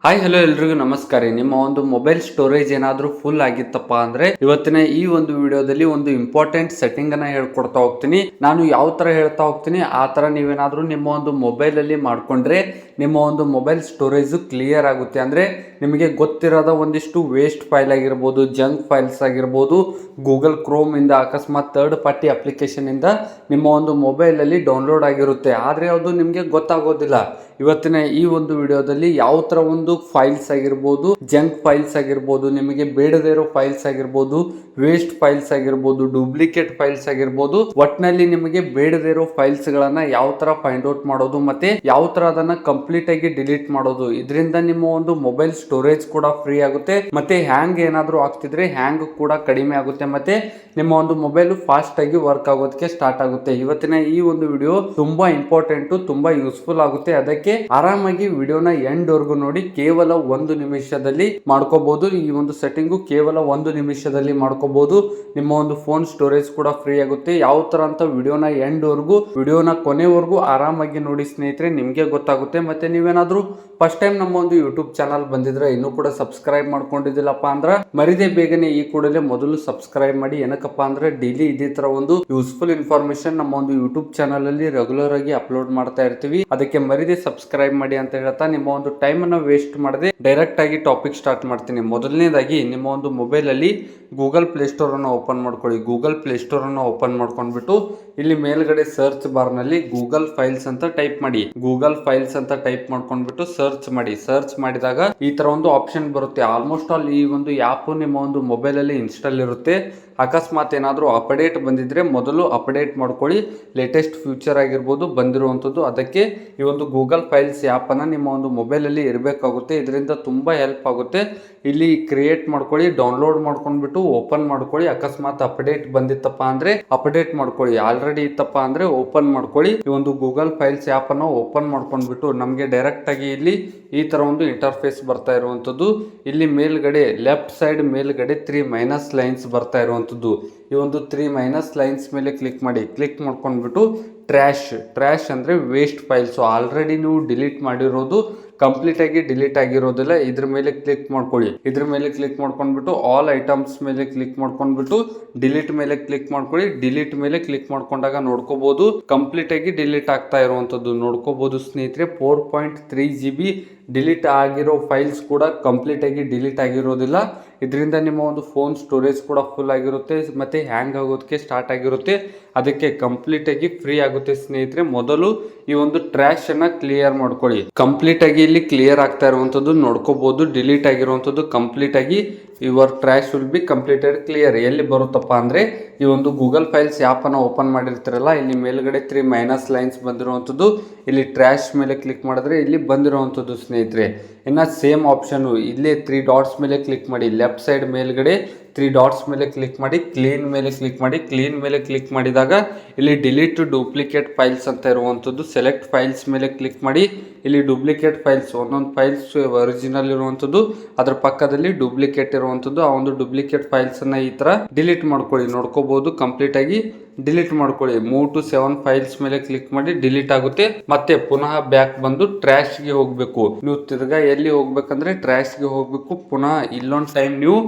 Hi hello ಎಲ್ರಿಗೂ ನಮಸ್ಕಾರ. ನಿಮ್ಮ ಒಂದು ಮೊಬೈಲ್ ಸ್ಟೋರೇಜ್ ಏನಾದರೂ ಫುಲ್ ಆಗಿತ್ತಪ್ಪ ಅಂದ್ರೆ ಇವತ್ತಿನ ಈ ಒಂದು ವಿಡಿಯೋದಲ್ಲಿ ಒಂದು ಇಂಪಾರ್ಟೆಂಟ್ ಸೆಟ್ಟಿಂಗ್ ಅನ್ನ ಹೇಳ್ಕೊಡ್ತಾ ಹೋಗ್ತೀನಿ. ನಾನು ಯಾವ ತರ ಹೇಳ್ತಾ ಹೋಗ್ತೀನಿ ಆ ತರ ನೀವೇನಾದ್ರೂ ನಿಮ್ಮ ಒಂದು ಮೊಬೈಲ್ ಅಲ್ಲಿ ಮಾಡ್ಕೊಂಡ್ರೆ ನಿಮ್ಮ ಒಂದು ಮೊಬೈಲ್ ಸ್ಟೋರೇಜ್ ಕ್ಲಿಯರ್ ಆಗುತ್ತೆ. ಅಂದ್ರೆ ನಿಮಗೆ ಗೊತ್ತಿರೋದ ಒಂದಿಷ್ಟು ವೇಸ್ಟ್ ಫೈಲ್ ಆಗಿರ್ಬೋದು, ಜಂಕ್ ಫೈಲ್ಸ್ ಆಗಿರ್ಬೋದು, ಗೂಗಲ್ ಕ್ರೋಮ್ ಇಂದ ಅಕಸ್ಮಾತ್ ಥರ್ಡ್ ಪಾರ್ಟಿ ಅಪ್ಲಿಕೇಶನ್ ಇಂದ ನಿಮ್ಮ ಒಂದು ಮೊಬೈಲ್ ಅಲ್ಲಿ ಡೌನ್ಲೋಡ್ ಆಗಿರುತ್ತೆ, ಆದ್ರೆ ಅದು ನಿಮಗೆ ಗೊತ್ತಾಗೋದಿಲ್ಲ. ಇವತ್ತಿನ ಈ ಒಂದು ವಿಡಿಯೋದಲ್ಲಿ ಯಾವ ತರ ಒಂದು ಫೈಲ್ಸ್ ಆಗಿರ್ಬೋದು, ಜಂಕ್ ಫೈಲ್ಸ್ ಆಗಿರ್ಬೋದು, ನಿಮಗೆ ಬೇಡದೇ ಇರೋ ಫೈಲ್ಸ್ ಆಗಿರ್ಬೋದು, ವೇಸ್ಟ್ ಫೈಲ್ಸ್ ಆಗಿರ್ಬೋದು, ಡೂಪ್ಲಿಕೇಟ್ ಫೈಲ್ಸ್ ಆಗಿರ್ಬೋದು, ಒಟ್ನಲ್ಲಿ ನಿಮಗೆ ಬೇಡದೇ ಇರೋ ಫೈಲ್ಸ್ ಗಳನ್ನ ಯಾವ ತರ ಫೈಂಡ್ ಔಟ್ ಮಾಡೋದು ಮತ್ತೆ ಯಾವ ತರ ಅದನ್ನ ಕಂಪ್ಲೀಟ್ ಆಗಿ ಡಿಲೀಟ್ ಮಾಡೋದು. ಇದರಿಂದ ನಿಮ್ಮ ಒಂದು ಮೊಬೈಲ್ ಸ್ಟೋರೇಜ್ ಕೂಡ ಫ್ರೀ ಆಗುತ್ತೆ, ಮತ್ತೆ ಹ್ಯಾಂಗ್ ಏನಾದ್ರೂ ಆಗ್ತಿದ್ರೆ ಹ್ಯಾಂಗ್ ಕೂಡ ಕಡಿಮೆ ಆಗುತ್ತೆ, ಮತ್ತೆ ನಿಮ್ಮ ಒಂದು ಮೊಬೈಲ್ ಫಾಸ್ಟ್ ಆಗಿ ವರ್ಕ್ ಆಗೋದಕ್ಕೆ ಸ್ಟಾರ್ಟ್ ಆಗುತ್ತೆ. ಇವತ್ತಿನ ಈ ಒಂದು ವಿಡಿಯೋ ತುಂಬಾ ಇಂಪಾರ್ಟೆಂಟ್, ತುಂಬಾ ಯೂಸ್ಫುಲ್ ಆಗುತ್ತೆ. ಅದಕ್ಕೆ ಆರಾಮಾಗಿ ವಿಡಿಯೋನ ಎಂಡ್ ವರ್ಗು ನೋಡಿ. ಕೇವಲ 1 ನಿಮಿಷದಲ್ಲಿ ಮಾಡ್ಕೋಬಹುದು ಈ ಒಂದು ಸೆಟ್ಟಿಂಗು. ಕೇವಲ 1 ನಿಮಿಷದಲ್ಲಿ ಮಾಡ್ಕೋಬಹುದು. ನಿಮ್ಮ ಒಂದು ಫೋನ್ ಸ್ಟೋರೇಜ್ ಕೂಡ ಫ್ರೀ ಆಗುತ್ತೆ. ಯಾವ ತರ ಅಂತ ವಿಡಿಯೋನ ಎಂಡ್ ವರ್ಗು, ವಿಡಿಯೋನ ಕೊನೆವರೆಗೂ ಆರಾಮಾಗಿ ನೋಡಿ ಸ್ನೇಹಿತರೆ, ನಿಮ್ಗೆ ಗೊತ್ತಾಗುತ್ತೆ. ಮತ್ತೆ ನೀವೇನಾದ್ರೂ ಫಸ್ಟ್ ಟೈಮ್ ನಮ್ಮ ಒಂದು ಯೂಟ್ಯೂಬ್ ಚಾನಲ್ ಬಂದಿದ್ರೆ ಇನ್ನೂ ಕೂಡ ಸಬ್ಸ್ಕ್ರೈಬ್ ಮಾಡ್ಕೊಂಡಿದ್ದಿಲ್ಲಪ್ಪ ಅಂದ್ರ ಮರಿದೇ ಬೇಗನೆ ಈ ಕೂಡಲೇ ಮೊದಲು ಸಬ್ಸ್ಕ್ರೈಬ್ ಮಾಡಿ. ಏನಕ್ಕಪ್ಪ ಅಂದ್ರೆ ಡೈಲಿ ಇದೇ ತರ ಒಂದು ಯೂಸ್ಫುಲ್ ಇನ್ಫಾರ್ಮೇಶನ್ ನಮ್ಮ ಒಂದು ಯೂಟ್ಯೂಬ್ ಚಾನಲ್ ಅಲ್ಲಿ ರೆಗ್ಯುಲರ್ ಆಗಿ ಅಪ್ಲೋಡ್ ಮಾಡ್ತಾ ಇರ್ತೀವಿ. ಅದಕ್ಕೆ ಮರಿದೇ ಸಬ್ಸ್ಕ್ರೈಬ್ ಮಾಡಿ ಅಂತ ಹೇಳ್ತಾ ನಿಮ್ಮ ಒಂದು ಟೈಮ್ ಅನ್ನ ವೇಸ್ಟ್ ಮಾಡದೆ ಡೈರೆಕ್ಟ್ ಆಗಿ ಟಾಪಿಕ್ ಸ್ಟಾರ್ಟ್ ಮಾಡ್ತೀನಿ. ಮೊದಲನೇದಾಗಿ ನಿಮ್ಮ ಒಂದು ಮೊಬೈಲ್ ಅಲ್ಲಿ ಗೂಗಲ್ ಪ್ಲೇ ಸ್ಟೋರ್ ಅನ್ನು ಓಪನ್ ಮಾಡ್ಕೊಳ್ಳಿ. ಗೂಗಲ್ ಪ್ಲೇ ಸ್ಟೋರ್ ಅನ್ನು ಓಪನ್ ಮಾಡ್ಕೊಂಡ್ಬಿಟ್ಟು ಇಲ್ಲಿ ಮೇಲ್ಗಡೆ ಸರ್ಚ್ ಬಾರ್ ನಲ್ಲಿ ಗೂಗಲ್ ಫೈಲ್ಸ್ ಅಂತ ಟೈಪ್ ಮಾಡಿ. ಗೂಗಲ್ ಫೈಲ್ಸ್ ಅಂತ ಟೈಪ್ ಮಾಡ್ಕೊಂಡ್ಬಿಟ್ಟು ಸರ್ಚ್ ಮಾಡಿ. ಸರ್ಚ್ ಮಾಡಿದಾಗ ಈ ತರ ಒಂದು ಆಪ್ಷನ್ ಬರುತ್ತೆ. ಆಲ್ಮೋಸ್ಟ್ ಆಲ್ ಈ ಒಂದು ಆಪ್ ನಿಮ್ಮ ಒಂದು ಮೊಬೈಲ್ ಅಲ್ಲಿ ಇನ್ಸ್ಟಾಲ್ ಇರುತ್ತೆ. ಅಕಸ್ಮಾತ್ ಏನಾದರೂ ಅಪ್ಡೇಟ್ ಬಂದಿದ್ರೆ ಮೊದಲು ಅಪ್ಡೇಟ್ ಮಾಡ್ಕೊಳ್ಳಿ. ಲೇಟೆಸ್ಟ್ ಫ್ಯೂಚರ್ ಆಗಿರ್ಬೋದು ಬಂದಿರುವಂಥದ್ದು. ಅದಕ್ಕೆ ಈ ಒಂದು ಗೂಗಲ್ ಫೈಲ್ಸ್ ಆ್ಯಪ್ ಅನ್ನ ನಿಮ್ಮ ಒಂದು ಮೊಬೈಲ್ ಅಲ್ಲಿ ಇರಬೇಕಾಗುತ್ತೆ. ಇದರಿಂದ ತುಂಬಾ ಹೆಲ್ಪ್ ಆಗುತ್ತೆ. ಇಲ್ಲಿ ಕ್ರಿಯೇಟ್ ಮಾಡ್ಕೊಳ್ಳಿ, ಡೌನ್ಲೋಡ್ ಮಾಡ್ಕೊಂಡ್ಬಿಟ್ಟು ಓಪನ್ ಮಾಡ್ಕೊಳ್ಳಿ. ಅಕಸ್ಮಾತ್ ಅಪ್ಡೇಟ್ ಬಂದಿತ್ತಪ್ಪ ಅಂದ್ರೆ ಅಪ್ಡೇಟ್ ಮಾಡ್ಕೊಳ್ಳಿ, ಆಲ್ರೆಡಿ ಇತ್ತಪ್ಪ ಅಂದ್ರೆ ಓಪನ್ ಮಾಡ್ಕೊಳ್ಳಿ. ಈ ಒಂದು ಗೂಗಲ್ ಫೈಲ್ಸ್ ಆ್ಯಪ್ ಅನ್ನು ಓಪನ್ ಮಾಡ್ಕೊಂಡ್ಬಿಟ್ಟು ನಮಗೆ ಡೈರೆಕ್ಟ್ ಆಗಿ ಇಲ್ಲಿ ಈ ತರ ಒಂದು ಇಂಟರ್ಫೇಸ್ ಬರ್ತಾ ಇರುವಂತದ್ದು. ಇಲ್ಲಿ ಮೇಲ್ಗಡೆ ಲೆಫ್ಟ್ ಸೈಡ್ ಮೇಲ್ಗಡೆ 3 ಮೈನಸ್ ಲೈನ್ಸ್ ಬರ್ತಾ ಇರುವಂತದ್ದು. ಈ ಒಂದು 3 ಮೈನಸ್ ಲೈನ್ಸ್ ಮೇಲೆ ಕ್ಲಿಕ್ ಮಾಡಿ. ಕ್ಲಿಕ್ ಮಾಡ್ಕೊಂಡ್ಬಿಟ್ಟು ಟ್ರ್ಯಾಶ್ ಅಂದ್ರೆ ವೇಸ್ಟ್ ಫೈಲ್ಸ್, ಆಲ್ರೆಡಿ ನೀವು ಡಿಲೀಟ್ ಮಾಡಿರೋದು, ಕಂಪ್ಲೀಟ್ ಆಗಿ ಡಿಲೀಟ್ ಆಗಿರೋದಿಲ್ಲ. ಇದ್ರ ಮೇಲೆ ಕ್ಲಿಕ್ ಮಾಡ್ಕೊಳ್ಳಿ. ಇದ್ರ ಮೇಲೆ ಕ್ಲಿಕ್ ಮಾಡ್ಕೊಂಡ್ಬಿಟ್ಟು ಆಲ್ ಐಟಮ್ಸ್ ಮೇಲೆ ಕ್ಲಿಕ್ ಮಾಡ್ಕೊಂಡ್ಬಿಟ್ಟು ಡಿಲೀಟ್ ಮೇಲೆ ಕ್ಲಿಕ್ ಮಾಡ್ಕೊಳ್ಳಿ. ಡಿಲೀಟ್ ಮೇಲೆ ಕ್ಲಿಕ್ ಮಾಡ್ಕೊಂಡಾಗ ನೋಡ್ಕೋಬಹುದು ಕಂಪ್ಲೀಟ್ ಆಗಿ ಡಿಲೀಟ್ ಆಗ್ತಾ ಇರುವಂತದ್ದು ನೋಡ್ಕೋಬಹುದು ಸ್ನೇಹಿತರೆ. 4.3 GB ಡಿಲೀಟ್ ಆಗಿರೋ ಫೈಲ್ಸ್ ಕೂಡ ಕಂಪ್ಲೀಟ್ ಆಗಿ ಡಿಲೀಟ್ ಆಗಿರೋದಿಲ್ಲ. ಇದರಿಂದ ನಿಮ್ಮ ಒಂದು ಫೋನ್ ಸ್ಟೋರೇಜ್ ಕೂಡ ಫುಲ್ ಆಗಿರುತ್ತೆ, ಮತ್ತೆ ಹ್ಯಾಂಗ್ ಆಗೋದಕ್ಕೆ ಸ್ಟಾರ್ಟ್ ಆಗಿರುತ್ತೆ. ಅದಕ್ಕೆ ಕಂಪ್ಲೀಟ್ ಆಗಿ ಫ್ರೀ ಆಗುತ್ತೆ ಸ್ನೇಹಿತರೆ. ಮೊದಲು ಈ ಒಂದು ಟ್ರ್ಯಾಶ್ ಅನ್ನ ಕ್ಲಿಯರ್ ಮಾಡ್ಕೊಳ್ಳಿ. ಕಂಪ್ಲೀಟ್ ಆಗಿ ಇಲ್ಲಿ ಕ್ಲಿಯರ್ ಆಗ್ತಾ ಇರುವಂತದ್ದು ನೋಡ್ಕೋಬಹುದು. ಡಿಲೀಟ್ ಆಗಿರುವಂತದ್ದು ಕಂಪ್ಲೀಟ್ ಆಗಿ your trash will be completed clear. ಎಲ್ಲಿ ಬರುತ್ತಪ್ಪ ಅಂದ್ರೆ ಈ ಒಂದು ಗೂಗಲ್ ಫೈಲ್ಸ್ ಆ್ಯಪ್ ಅನ್ನ ಓಪನ್ ಮಾಡಿರ್ತೀರಲ್ಲ, ಇಲ್ಲಿ ಮೇಲ್ಗಡೆ 3 ಮೈನಸ್ ಲೈನ್ಸ್ ಬಂದಿರುವಂತದ್ದು. ಇಲ್ಲಿ ಟ್ರ್ಯಾಶ್ ಮೇಲೆ ಕ್ಲಿಕ್ ಮಾಡಿದ್ರೆ ಇಲ್ಲಿ ಬಂದಿರುವಂತದ್ದು ಸ್ನೇಹಿತರೆ. ಇನ್ನ ಸೇಮ್ ಆಪ್ಷನ್ ಇಲ್ಲೇ 3 ಡಾಟ್ಸ್ ಮೇಲೆ ಕ್ಲಿಕ್ ಮಾಡಿ. ಲೆಫ್ಟ್ ಸೈಡ್ ಮೇಲ್ಗಡೆ 3 ಡಾಟ್ಸ್ ಮೇಲೆ ಕ್ಲಿಕ್ ಮಾಡಿ. ಕ್ಲೀನ್ ಮೇಲೆ ಕ್ಲಿಕ್ ಮಾಡಿ. ಕ್ಲೀನ್ ಮೇಲೆ ಕ್ಲಿಕ್ ಮಾಡಿದಾಗ ಇಲ್ಲಿ ಡಿಲೀಟ್ ಡೂಪ್ಲಿಕೇಟ್ ಫೈಲ್ಸ್ ಅಂತ ಇರುವಂತದ್ದು. ಸೆಲೆಕ್ಟ್ ಫೈಲ್ಸ್ ಮೇಲೆ ಕ್ಲಿಕ್ ಮಾಡಿ. ಇಲ್ಲಿ ಡೂಪ್ಲಿಕೇಟ್ ಫೈಲ್ಸ್, ಒಂದೊಂದು ಫೈಲ್ಸ್ ಒರಿಜಿನಲ್ ಇರುವಂತದ್ದು, ಅದ್ರ ಪಕ್ಕದಲ್ಲಿ ಡೂಪ್ಲಿಕೇಟ್ ಇರುವಂತದ್ದು. ಆ ಒಂದು ಡೂಪ್ಲಿಕೇಟ್ ಫೈಲ್ಸ್ ಅನ್ನ ಈ ತರ ಡಿಲೀಟ್ ಮಾಡ್ಕೊಳ್ಳಿ. ನೋಡ್ಕೋಬಹುದು ಕಂಪ್ಲೀಟ್ ಆಗಿ ಡಿಲೀಟ್ ಮಾಡ್ಕೊಳ್ಳಿ. ಮೂವ್ ಟು 7 ಫೈಲ್ಸ್ ಮೇಲೆ ಕ್ಲಿಕ್ ಮಾಡಿ. ಡಿಲೀಟ್ ಆಗುತ್ತೆ. ಮತ್ತೆ ಪುನಃ ಬ್ಯಾಕ್ ಬಂದು ಟ್ರ್ಯಾಶ್ ಗೆ ಹೋಗ್ಬೇಕು. ನೀವು ತಿರ್ಗಾ ಎಲ್ಲಿ ಹೋಗ್ಬೇಕಂದ್ರೆ ಟ್ರ್ಯಾಶ್ ಗೆ ಹೋಗ್ಬೇಕು. ಪುನಃ ಇಲ್ಲೊಂದು ಟೈಮ್ ನೀವು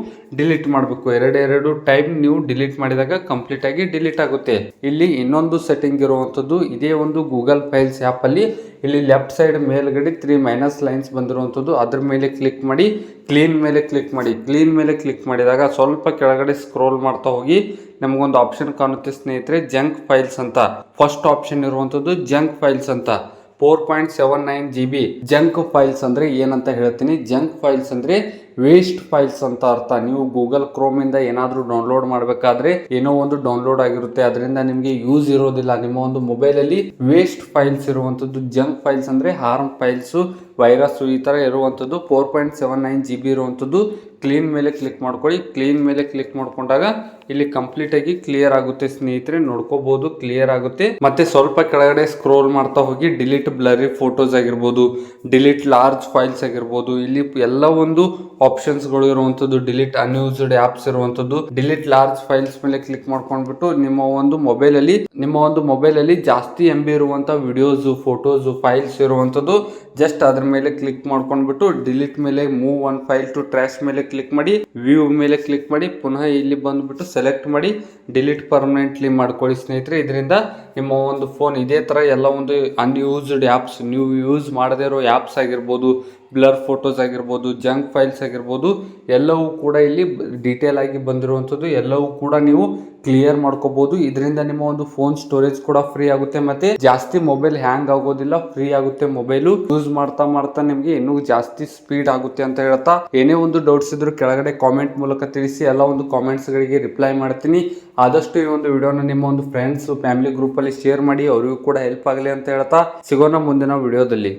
ಡಿಲೀಟ್ ಮಾಡ್ಬೇಕು. ಎರಡು ಟೈಮ್ ನೀವು ಡಿಲೀಟ್ ಮಾಡಿದಾಗ ಕಂಪ್ಲೀಟ್ ಆಗಿ ಡಿಲೀಟ್ ಆಗುತ್ತೆ. ಇಲ್ಲಿ ಇನ್ನೊಂದು ಸೆಟ್ಟಿಂಗ್ ಇರುವಂತದ್ದು ಇದೇ ಒಂದು ಗೂಗಲ್ ಫೈಲ್ಸ್ ಆ್ಯಪ್ ಅಲ್ಲಿ. ಇಲ್ಲಿ ಲೆಫ್ಟ್ ಸೈಡ್ ಮೇಲ್ಗಡೆ 3 ಮೈನಸ್ ಲೈನ್ಸ್ ಬಂದಿರುವಂತದ್ದು, ಅದ್ರ ಮೇಲೆ ಕ್ಲಿಕ್ ಮಾಡಿ. ಕ್ಲೀನ್ ಮೇಲೆ ಕ್ಲಿಕ್ ಮಾಡಿ. ಕ್ಲೀನ್ ಮೇಲೆ ಕ್ಲಿಕ್ ಮಾಡಿದಾಗ ಸ್ವಲ್ಪ ಕೆಳಗಡೆ ಸ್ಕ್ರೋಲ್ ಮಾಡ್ತಾ ಹೋಗಿ ನಮಗೊಂದು ಆಪ್ಷನ್ ಕಾಣುತ್ತೆ ಸ್ನೇಹಿತರೆ, ಜಂಕ್ ಫೈಲ್ಸ್ ಅಂತ. ಫಸ್ಟ್ ಆಪ್ಷನ್ ಇರುವಂತದ್ದು ಜಂಕ್ ಫೈಲ್ಸ್ ಅಂತ. 4.79 GB ಜಂಕ್ ಫೈಲ್ಸ್ ಅಂದ್ರೆ ಏನಂತ ಹೇಳ್ತೀನಿ. ಜಂಕ್ ಫೈಲ್ಸ್ ಅಂದ್ರೆ ವೇಸ್ಟ್ ಫೈಲ್ಸ್ ಅಂತ ಅರ್ಥ. ನೀವು ಗೂಗಲ್ ಕ್ರೋಮ್ ಇಂದ ಏನಾದ್ರೂ ಡೌನ್ಲೋಡ್ ಮಾಡಬೇಕಾದ್ರೆ ಏನೋ ಒಂದು ಡೌನ್ಲೋಡ್ ಆಗಿರುತ್ತೆ, ಅದರಿಂದ ನಿಮಗೆ ಯೂಸ್ ಇರೋದಿಲ್ಲ. ನಿಮ್ಮ ಒಂದು ಮೊಬೈಲ್ ಅಲ್ಲಿ ವೇಸ್ಟ್ ಫೈಲ್ಸ್ ಇರುವಂತದ್ದು. ಜಂಕ್ ಫೈಲ್ಸ್ ಅಂದ್ರೆ ಹಾರ್ಮ್ ಫೈಲ್ಸ್, ವೈರಸ್ ಈ ತರ ಇರುವಂತದ್ದು. 4.79 GB ಇರುವಂತದ್ದು. ಕ್ಲೀನ್ ಮೇಲೆ ಕ್ಲಿಕ್ ಮಾಡ್ಕೊಳ್ಳಿ. ಕ್ಲೀನ್ ಮೇಲೆ ಕ್ಲಿಕ್ ಮಾಡ್ಕೊಂಡಾಗ ಇಲ್ಲಿ ಕಂಪ್ಲೀಟ್ ಆಗಿ ಕ್ಲಿಯರ್ ಆಗುತ್ತೆ ಸ್ನೇಹಿತರೆ. ನೋಡ್ಕೋಬಹುದು ಕ್ಲಿಯರ್ ಆಗುತ್ತೆ. ಮತ್ತೆ ಸ್ವಲ್ಪ ಕೆಳಗಡೆ ಸ್ಕ್ರೋಲ್ ಮಾಡ್ತಾ ಹೋಗಿ ಡಿಲೀಟ್ ಬ್ಲರಿ ಫೋಟೋಸ್ ಆಗಿರ್ಬೋದು, ಡಿಲೀಟ್ ಲಾರ್ಜ್ ಫೈಲ್ಸ್ ಆಗಿರ್ಬೋದು, ಇಲ್ಲಿ ಎಲ್ಲ ಒಂದು ಆಪ್ಷನ್ಸ್ ಗಳು ಇರುವಂತದ್ದು. ಡಿಲೀಟ್ ಅನ್ಯೂಸ್ಡ್ ಆಪ್ಸ್ ಇರುವಂತದ್ದು. ಡಿಲೀಟ್ ಲಾರ್ಜ್ ಫೈಲ್ಸ್ ಮೇಲೆ ಕ್ಲಿಕ್ ಮಾಡ್ಕೊಂಡ್ಬಿಟ್ಟು ನಿಮ್ಮ ಒಂದು ಮೊಬೈಲ್ ಅಲ್ಲಿ ಜಾಸ್ತಿ MB ಇರುವಂತ ವಿಡಿಯೋಸ್, ಫೋಟೋಸ್, ಫೈಲ್ಸ್ ಇರುವಂತದ್ದು ಜಸ್ಟ್ ಅದ್ರ ಮೇಲೆ ಕ್ಲಿಕ್ ಮಾಡ್ಕೊಂಡ್ಬಿಟ್ಟು ಡಿಲೀಟ್ ಮೇಲೆ move one file to trash ಮೇಲೆ ಕ್ಲಿಕ್ ಮಾಡಿ, ವ್ಯೂ ಮೇಲೆ ಕ್ಲಿಕ್ ಮಾಡಿ, ಪುನಃ ಇಲ್ಲಿ ಬಂದ್ಬಿಟ್ಟು ಸೆಲೆಕ್ಟ್ ಮಾಡಿ ಡಿಲೀಟ್ ಪರ್ಮನೆಂಟ್ಲಿ ಮಾಡ್ಕೊಳ್ಳಿ ಸ್ನೇಹಿತರೆ. ಇದರಿಂದ ನಿಮ್ಮ ಒಂದು ಫೋನ್ ಇದೇ ತರ ಎಲ್ಲ ಒಂದು ಅನ್ಯೂಸ್ಡ್ ಆ್ಯಪ್ಸ್, ನೀವು ಯೂಸ್ ಮಾಡದೇ ಇರೋ ಆ್ಯಪ್ಸ್ ಆಗಿರ್ಬೋದು, ಬ್ಲರ್ ಫೋಟೋಸ್ ಆಗಿರ್ಬೋದು, ಜಂಕ್ ಫೈಲ್ಸ್ ಆಗಿರ್ಬೋದು, ಎಲ್ಲವೂ ಕೂಡ ಇಲ್ಲಿ ಡೀಟೇಲ್ ಆಗಿ ಬಂದಿರುವಂಥದ್ದು ಎಲ್ಲವೂ ಕೂಡ ನೀವು ಕ್ಲಿಯರ್ ಮಾಡ್ಕೋಬಹುದು. ಇದರಿಂದ ನಿಮ್ಮ ಒಂದು ಫೋನ್ ಸ್ಟೋರೇಜ್ ಕೂಡ ಫ್ರೀ ಆಗುತ್ತೆ, ಮತ್ತೆ ಜಾಸ್ತಿ ಮೊಬೈಲ್ ಹ್ಯಾಂಗ್ ಆಗೋದಿಲ್ಲ, ಫ್ರೀ ಆಗುತ್ತೆ. ಮೊಬೈಲು ಯೂಸ್ ಮಾಡ್ತಾ ಮಾಡ್ತಾ ನಿಮ್ಗೆ ಇನ್ನೂ ಜಾಸ್ತಿ ಸ್ಪೀಡ್ ಆಗುತ್ತೆ ಅಂತ ಹೇಳ್ತಾ, ಏನೇ ಒಂದು ಡೌಟ್ಸ್ ಇದ್ರು ಕೆಳಗಡೆ ಕಾಮೆಂಟ್ ಮೂಲಕ ತಿಳಿಸಿ, ಎಲ್ಲ ಒಂದು ಕಾಮೆಂಟ್ಸ್ ಗಳಿಗೆ ರಿಪ್ಲೈ ಮಾಡ್ತೀನಿ. ಆದಷ್ಟು ಈ ಒಂದು ವಿಡಿಯೋನ ನಿಮ್ಮ ಒಂದು ಫ್ರೆಂಡ್ಸ್ ಫ್ಯಾಮಿಲಿ ಗ್ರೂಪ್ ಅಲ್ಲಿ ಶೇರ್ ಮಾಡಿ, ಅವರಿಗೂ ಕೂಡ ಹೆಲ್ಪ್ ಆಗಲಿ ಅಂತ ಹೇಳ್ತಾ ಸಿಗೋಣ ಮುಂದಿನ ವಿಡಿಯೋದಲ್ಲಿ.